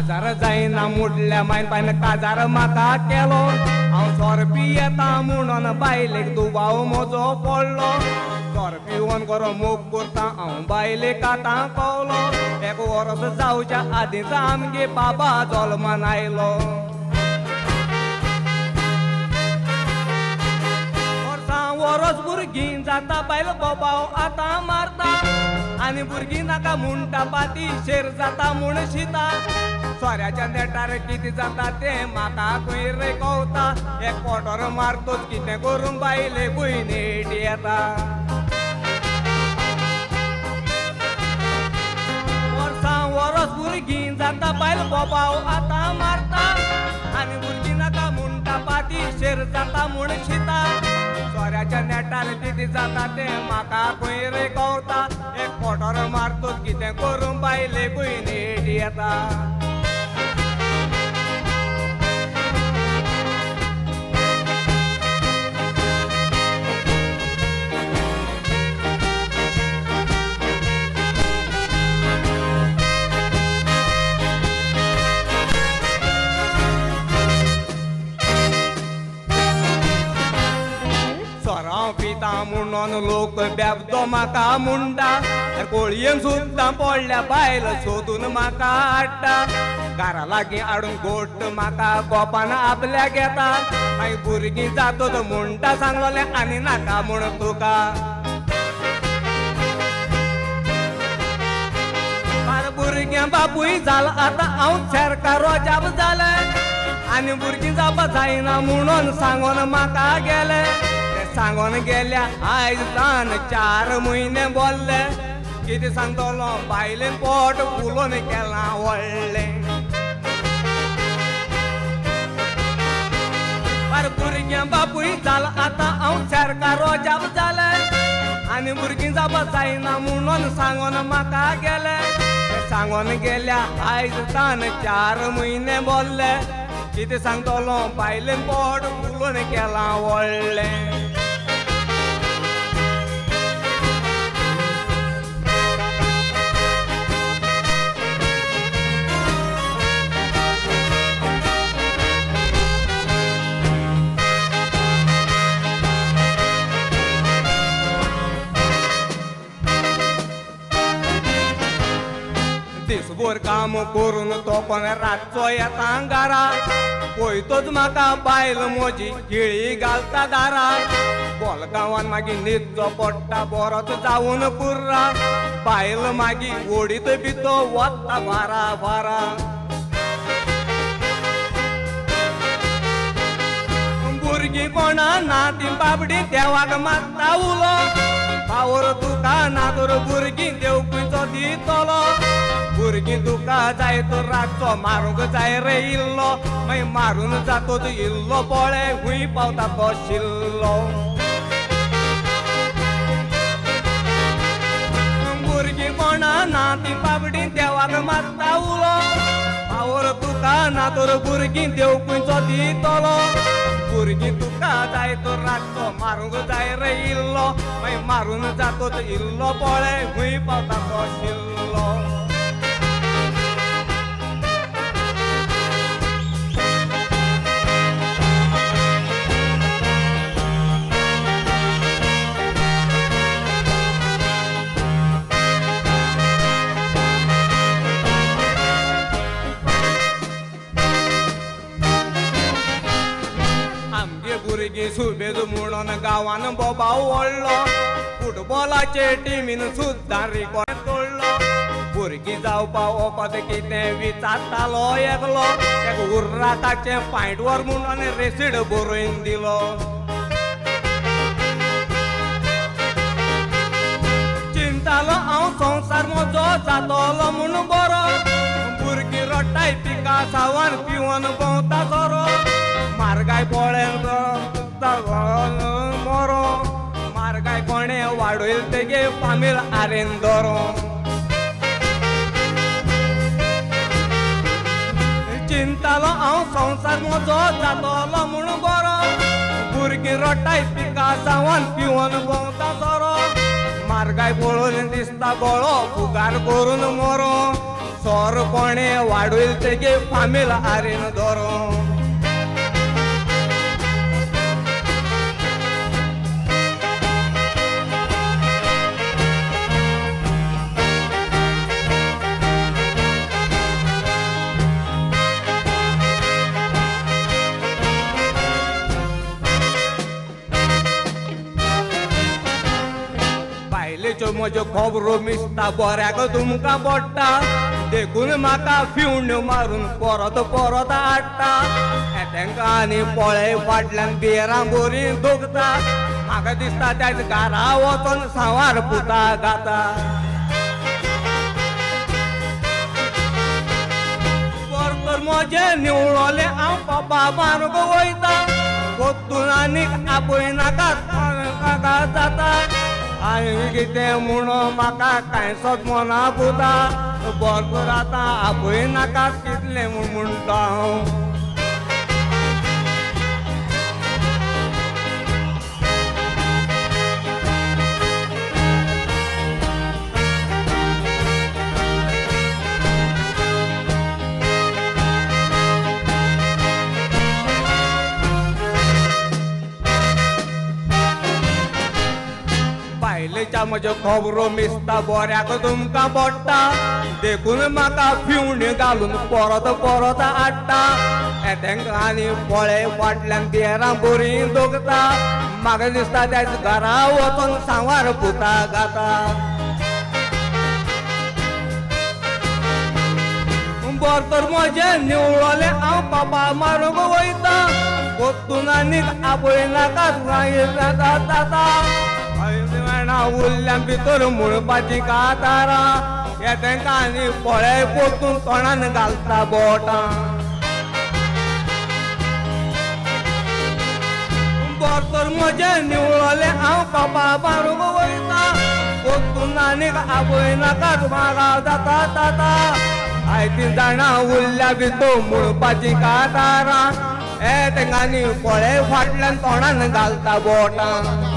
काजार जायना मुडल्या मायन पायन काजार म्हाका केलो हांव सोरपी येता म्हणून बायलेक दुबाव म्हजो पडलो सोरपी वन करो मोग करता हांव बायलेक आतां कवलो एक वर्स जावच्या आदींच आमगे बाबा जल्मान आयलो वर्स भुरगीं जाता बायल बोबाव आतां मारता आनी भुरगीं नाका म्हणटा पाती शेर जाता म्हूण शिता सोऱ्याच्या नेटार कितें जाता तें म्हाका खंय रे कवता एक पोटोर मारतोच कितें करूंक बायलेकूय नेट येता वर्सां वर्स भुरगीं जाता बायल बोबाव आतां मारता आनी भुरगीं नाका म्हणटा पाती शेर जाता म्हूण शिता सोऱ्याच्या नेटार कितें जाता तें म्हाका खंय रे कवता एक पोटोर मारतोच कितें करूंक बायलेकूय नेट येता पिता म्हणून लोक बेबदो म्हाका म्हणटा कोळयेन सुद्दां पडल्या बायल सोदून म्हाका हाडटा घरा लागीं हाडून गोट म्हाका गोपान आपल्या घेता मागीर भुरगीं जातोच म्हणटा सांगलोले आनी नाका म्हूण तुका भुरग्यां बापूय जाला आतां हांव शेरकार रोजाब जालें आनी भुरगीं जावपा जायना म्हणून सांगोन म्हाका गेले सांगोन गेल्या आयज जावन 4 म्हयने बोल्ले कितें सांगतलो बायलेन पोट फुलोवन केलां व्हडलें भुरग्यां बापूय जाला आतां हांव शेरकार रोजाब जालें आनी भुरगीं जावपा जायना म्हणून सांगोन म्हाका गेले सांगोन गेल्या आयज जावन 4 म्हयने बोल्ले कितें सांगतलो बायलेन पोट फुलोवन केलां व्हडलें दिसभर काम करून तो पण रातचो येता घरा पळयतोच म्हाका बायल म्हजी केळी घालता दारा बोलगांवान मागीर न्हिदचो पडटा बरोच जावन कुर्रा बायल मागीर ओडीत भितो वता बारा बारा भुरगीं कोणा ना ती बाबडी देवाक मागता उलो पावर तुका ना तर भुरगीं देव खंयचो दितलो भुरगीं तुका जाय तर रातचो मारूंक जाय रे इल्लो मागीर मारून जातोच इल्लो पोळे खूंय पावता तो शिल्लो भुरगीं कोणा ना ती बाबडी देवाक मागता उलो पावर तुका ना तर भुरगीं देव खंयचो दितलो भुरगीं तुका जाय तर रातचो मारूंक जाय रे इल्लो मागीर मारून जातोच इल्लो पोळे खूंय पावता तो शिल्लो भुरगीं सुबेज म्हणून गांवान बोबाव व्हडलो फुटबॉलाचे टिमीन सुद्दां रिकॉर्ड तोडलो भुरगीं जावपा वोपत कितें विचारतालो एकलो तेका उर्राकाचे पांयट वर म्हणून रेसीड बरोवन दिलो चिंतालो हांव संवसार म्हजो जातलो म्हूण बरो भुरगीं रडटाय पिका सावन पिवन भोंवता सोरो मारगाय पोळेन मरो मारगाय कोणे वाडोयल तेगे फामील आरेन दोरो चिंतालो हांव संवसार म्हजो जातलो म्हूण बरो भुरगीं रडटाय पिका सावन पिवन भोंवता सोरो मारगाय पळोवन दिसता गळो फुगार करून मरो सोर कोणे वाडूल तेगे फामील आरेन धरून म्हज्यो खबरो मिसता बऱ्याक तुमकां पडटा देखून म्हाका फिवण्यो मारून परत परत हाडटा तांकां आनी पळय फाटल्यान बियरां बरी दोगता म्हाका दिसता त्याच घरा वचोन सांवार पुता गाता तर म्हजे निवळोले हांव बाबा मारूंक वयता पोत्तून आनीक आपय नाका जाता आनी कितें म्हणून म्हाका कांयचोच मना पुता बरोबर आतां आपय नाका कितलें म्हूण म्हणटा हांव म्हज्यो खबरो मिसता बऱ्याक तुमकां पडटा देखून म्हाका फिवण्यो घालून परत परत हाडटा तांकां आनी पळय फाटल्यान बियरां बरी दोगता म्हाका दिसता त्याच घरा वचोन सांवार पुता गाता बर तर म्हजे निवळोले हांव बाबा मारूंक वयता पोत्तून आनीक आपय नाका जाता उरल्यान भितर म्हणपाची कातारां हे तांकां आनी पळय पोतून तोंडान घालता बोटां बर तर म्हजे निवळोले हांव बाबा मारूंक वयता पोतून आनीक आपय नाका म्हाका जाता आयती जाणां उरल्या भितर म्हणपाची कातारां हे तांकां आनी पळय फाटल्यान तोंडान घालता बोटां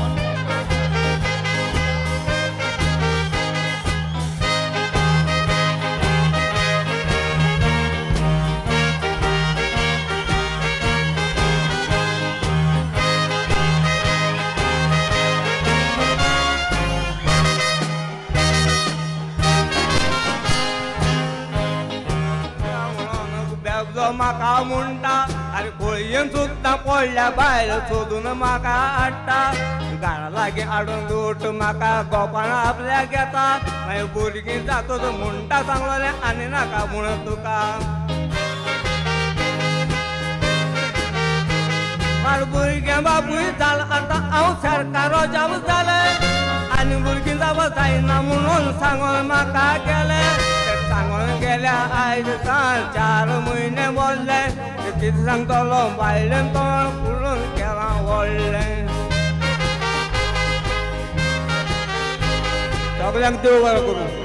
म्हाका म्हणटा आनी खोळयेन सुद्दां पडल्या भायर सोदून म्हाका हाडटा घरा लागीं हाडून दूट म्हाका गोपान आपल्या घेता मागीर भुरगीं जातच म्हणटा सांगलोलें आनी नाका म्हूण तुका मार भुरगें बापूय जालां आतां हांव सरकारो जाप जालें आनी भुरगीं जावप जायना म्हणून सांगून म्हाका गेलें सांगून गेल्या आयज 4 म्हयने बोल्ले कितें सांगतलो बायलेन तोंड फुलोवन केलां व्हडलें सगळ्यांक देव बरें करूं